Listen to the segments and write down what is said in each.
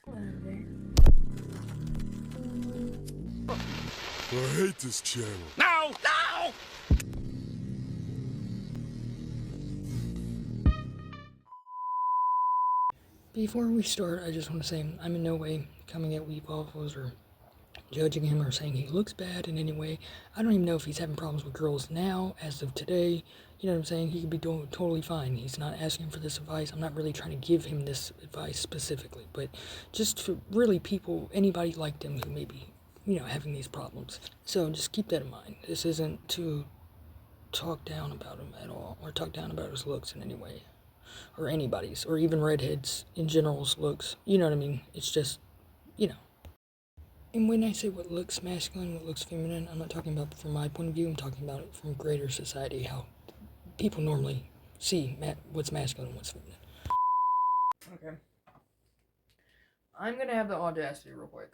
I hate this channel. No! No! Before we start, I just want to say I'm in no way coming at Weep Waffles or judging him or saying he looks bad in any way. I don't even know if he's having problems with girls now, as of today. You know what I'm saying? He could be doing totally fine. He's not asking for this advice. I'm not really trying to give him this advice specifically, but just for really people, anybody like him who may be, having these problems. So just keep that in mind. This isn't to talk down about him at all, or talk down about his looks in any way, or anybody's, or even redheads in general's looks. You know what I mean? It's just, And when I say what looks masculine, what looks feminine, I'm not talking about from my point of view. I'm talking about it from greater society, how people normally see what's masculine and what's feminine. Okay. I'm gonna have the audacity real quick.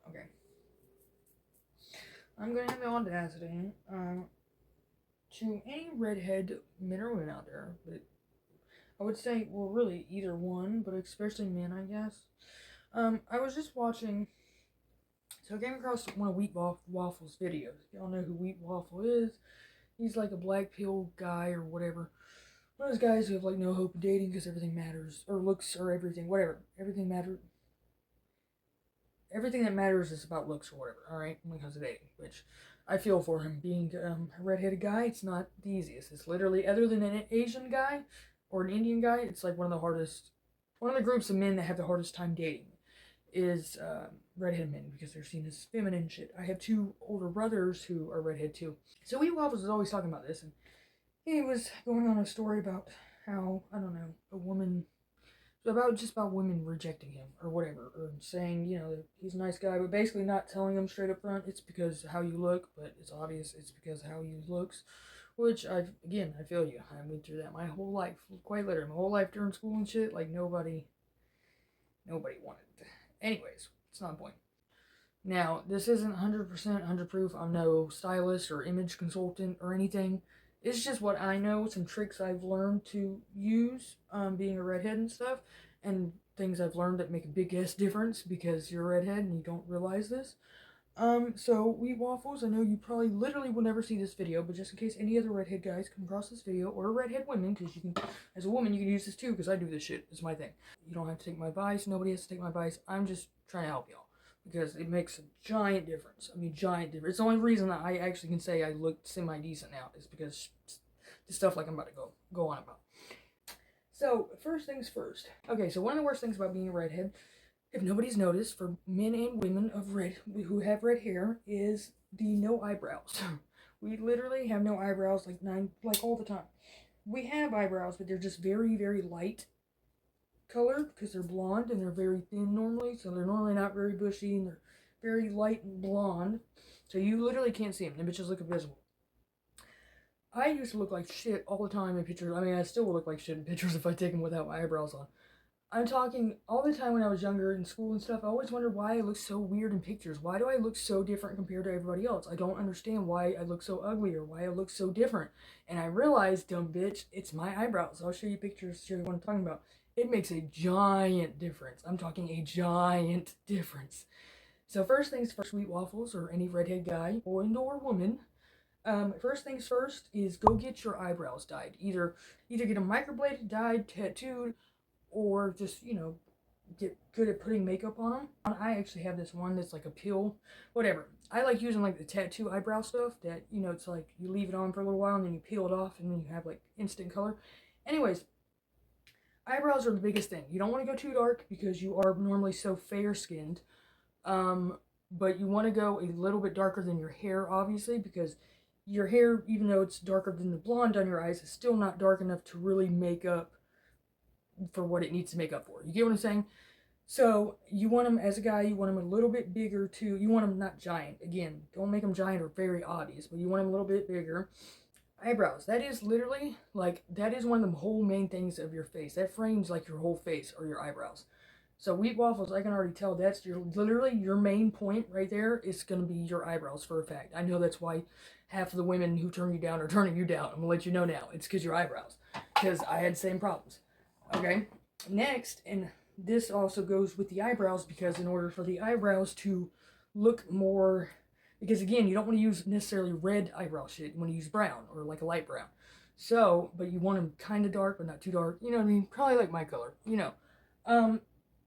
Okay. I'm gonna have the audacity to any redhead men or women out there, but I would say, well, really either one, but especially men, I guess. I was just watching. So I came across one of Wheat Waffle's videos. Y'all know who Wheat Waffle is. He's like a black pill guy or whatever. One of those guys who have like no hope of dating because everything matters. Or looks or everything. Whatever. Everything matters. Everything that matters is about looks or whatever. Alright? When it comes to dating. Which I feel for him. Being a redheaded guy, it's not the easiest. It's literally, other than an Asian guy or an Indian guy, it's like one of the hardest. One of the groups of men that have the hardest time dating is redhead men because they're seen as feminine shit. I have two older brothers who are redhead too. So Wee Waffles was always talking about this, and he was going on a story about how, I don't know, about women rejecting him or whatever, or saying, that he's a nice guy, but basically not telling them straight up front it's because how you look, but it's obvious it's because how he looks. Which I feel you. I went through that my whole life, quite literally, my whole life during school and shit. Like nobody wanted. Anyways, it's not the point. Now, this isn't 100% 100 proof. I'm no stylist or image consultant or anything. It's just what I know, some tricks I've learned to use, being a redhead and stuff, and things I've learned that make a big ass difference because you're a redhead and you don't realize this. So Wheat Waffles, I know you probably literally will never see this video, but just in case any other redhead guys come across this video, or redhead women, because you can, as a woman, you can use this too, because I do this shit. It's my thing. You don't have to take my advice. Nobody has to take my advice. I'm just trying to help y'all, because it makes a giant difference. I mean, giant difference. It's the only reason that I actually can say I look semi-decent now, is because the stuff like I'm about to go on about. So, first things first. Okay, so one of the worst things about being a redhead, if nobody's noticed, for men and women who have red hair, is the no eyebrows. We literally have no eyebrows like all the time. We have eyebrows, but they're just very, very light colored because they're blonde and they're very thin normally, so they're normally not very bushy and they're very light and blonde. So you literally can't see them. The bitches look invisible. I used to look like shit all the time in pictures. I mean, I still would look like shit in pictures if I take them without my eyebrows on. I'm talking all the time when I was younger in school and stuff. I always wondered why I look so weird in pictures. Why do I look so different compared to everybody else? I don't understand why I look so ugly or why I look so different. And I realized, dumb bitch, it's my eyebrows. I'll show you pictures, show you what I'm talking about. It makes a giant difference. I'm talking a giant difference. So first things first, Sweet Waffles, or any redhead guy, or woman, first things first is go get your eyebrows dyed. Either get them microbladed, dyed, tattooed, or just, get good at putting makeup on them. I actually have this one that's like a peel, whatever. I like using like the tattoo eyebrow stuff that, it's like you leave it on for a little while and then you peel it off and then you have like instant color. Anyways, eyebrows are the biggest thing. You don't want to go too dark because you are normally so fair skinned. But you want to go a little bit darker than your hair, obviously, because your hair, even though it's darker than the blonde on your eyes, is still not dark enough to really make up for what it needs to make up for. You get what I'm saying? So you want them, as a guy, you want them a little bit bigger too. You want them not giant. Again, don't make them giant or very obvious, but you want them a little bit bigger. Eyebrows. That is literally, that is one of the whole main things of your face. That frames like your whole face or your eyebrows. So Wheat Waffles, I can already tell that's literally your main point right there is going to be your eyebrows for a fact. I know that's why half of the women who turn you down are turning you down. I'm going to let you know now. It's because your eyebrows. Because I had the same problems. Okay? Next, and this also goes with the eyebrows, because in order for the eyebrows to look more, because again, you don't want to use necessarily red eyebrow shit. You want to use brown or like a light brown. So, but you want them kind of dark, but not too dark. You know what I mean? Probably like my color. You know. Um.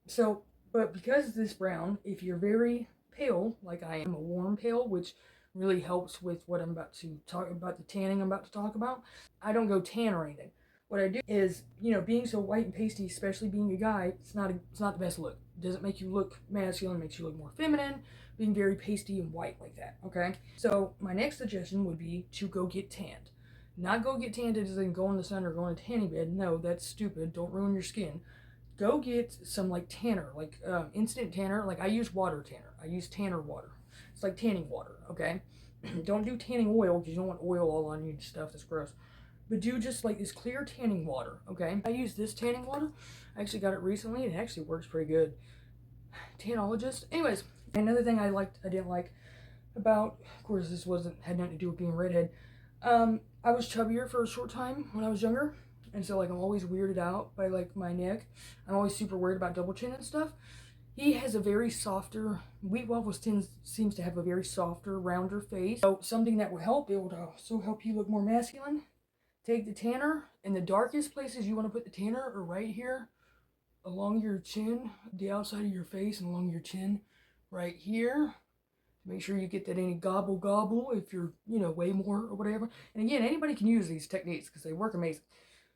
So, but because this brown, if you're very pale, like I am, a warm pale, which really helps with what I'm about to talk about, the tanning I'm about to talk about. I don't go tan or anything. What I do is, being so white and pasty, especially being a guy, it's not the best look. It doesn't make you look masculine, it makes you look more feminine, being very pasty and white like that, okay? So my next suggestion would be to go get tanned. Not go get tanned as in go in the sun or go in a tanning bed. No, that's stupid. Don't ruin your skin. Go get some like tanner, like instant tanner. Like I use water tanner. I use tanner water. It's like tanning water, okay? Don't do tanning oil because you don't want oil all on you and stuff. That's gross. But do just like this clear tanning water, okay? I use this tanning water. I actually got it recently. It actually works pretty good. Tanologist. Anyways, another thing I didn't like about, of course, this had nothing to do with being a redhead. I was chubbier for a short time when I was younger, and so like I'm always weirded out by like my neck. I'm always super worried about double chin and stuff. He has a very softer, Wheat Waffles seems to have a very softer, rounder face. So something that will help, it would also help you look more masculine. Take the tanner, and the darkest places you want to put the tanner are right here, along your chin, the outside of your face, and along your chin, right here. Make sure you get that any gobble gobble if you're, way more or whatever. And again, anybody can use these techniques because they work amazing.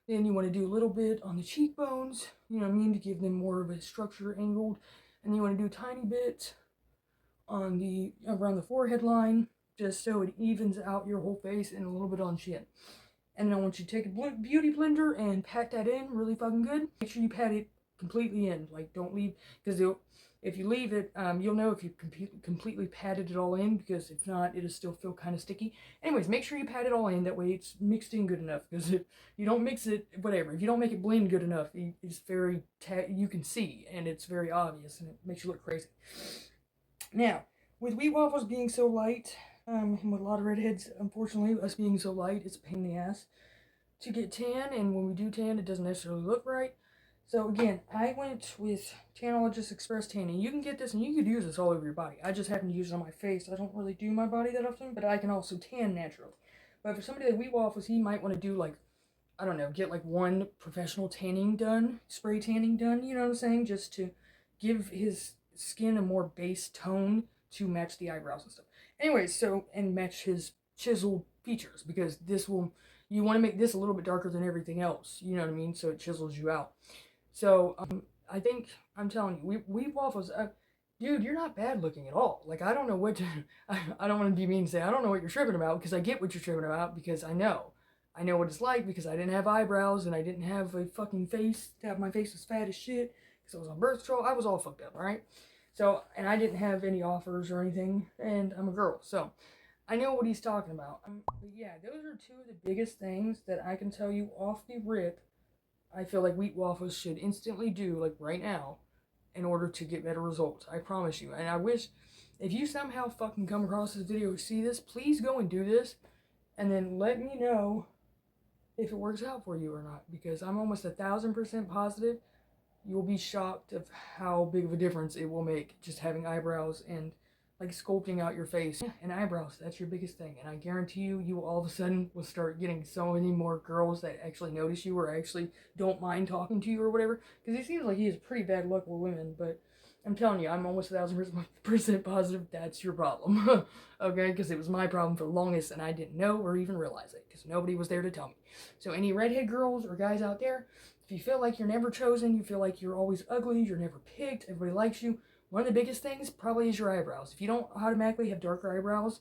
Then you want to do a little bit on the cheekbones, you know what I mean, to give them more of a structure angled. And you want to do a tiny bit on around the forehead line, just so it evens out your whole face, and a little bit on chin. And then I want you to take a beauty blender and pat that in really fucking good. Make sure you pat it completely in. Like, don't leave, because if you leave it, you'll know if you completely patted it all in, because if not, it'll still feel kind of sticky. Anyways, make sure you pat it all in. That way it's mixed in good enough, because if you don't mix it, whatever, if you don't make it blend good enough, it's very, you can see, and it's very obvious, and it makes you look crazy. Now, with Wheat Waffles being so light, and with a lot of redheads, unfortunately, us being so light, it's a pain in the ass to get tan, and when we do tan, it doesn't necessarily look right. So again, I went with Tanologist Express Tanning. You can get this, and you could use this all over your body. I just happen to use it on my face. I don't really do my body that often, but I can also tan naturally. But for somebody like Wheat Waffles, he might want to do like, I don't know, get like one professional tanning done, spray tanning done, you know what I'm saying? Just to give his skin a more base tone to match the eyebrows and stuff. Anyways, and match his chiseled features, because you want to make this a little bit darker than everything else, you know what I mean? So it chisels you out. So, I think, I'm telling you, Wheat Waffles, dude, you're not bad looking at all. Like, I don't know what to, I don't want to be mean and say, I don't know what you're tripping about, because I get what you're tripping about, because I know. I know what it's like, because I didn't have eyebrows, and I didn't have a fucking face. My face was fat as shit, because I was on birth control. I was all fucked up, alright? So, and I didn't have any offers or anything, and I'm a girl, so I know what he's talking about. But yeah, those are two of the biggest things that I can tell you off the rip. I feel like Wheat Waffles should instantly do, like right now, in order to get better results. I promise you. And I wish, if you somehow fucking come across this video or see this, please go and do this, and then let me know if it works out for you or not, because I'm almost 1,000% positive you'll be shocked of how big of a difference it will make just having eyebrows and like sculpting out your face. Yeah, and eyebrows, that's your biggest thing. And I guarantee you all of a sudden will start getting so many more girls that actually notice you or actually don't mind talking to you or whatever. Because he seems like he has pretty bad luck with women, but I'm telling you, I'm almost 1,000% positive that's your problem. Okay, because it was my problem for the longest and I didn't know or even realize it because nobody was there to tell me. So any redhead girls or guys out there, if you feel like you're never chosen, you feel like you're always ugly, you're never picked, everybody likes you, one of the biggest things probably is your eyebrows. If you don't automatically have darker eyebrows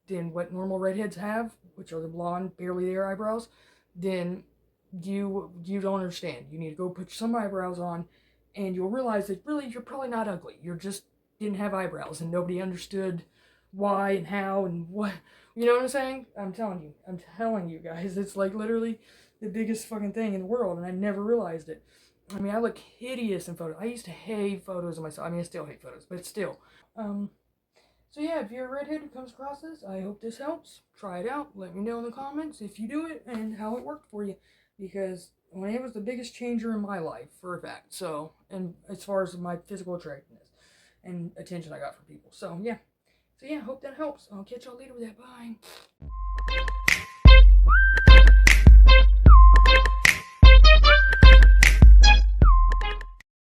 than what normal redheads have, which are the blonde, barely there eyebrows, then you don't understand. You need to go put some eyebrows on, and you'll realize that really you're probably not ugly. You just didn't have eyebrows, and nobody understood why and how and what. You know what I'm saying? I'm telling you guys, it's like literally the biggest fucking thing in the world, and I never realized it. I mean, I look hideous in photos. I used to hate photos of myself. I mean, I still hate photos, but still. So yeah, if you're a redhead who comes across this, I hope this helps. Try it out. Let me know in the comments if you do it and how it worked for you. Because when it was the biggest changer in my life, for a fact. So, and as far as my physical attractiveness and attention I got from people. So, yeah. So, yeah, hope that helps. I'll catch y'all later with that. Bye.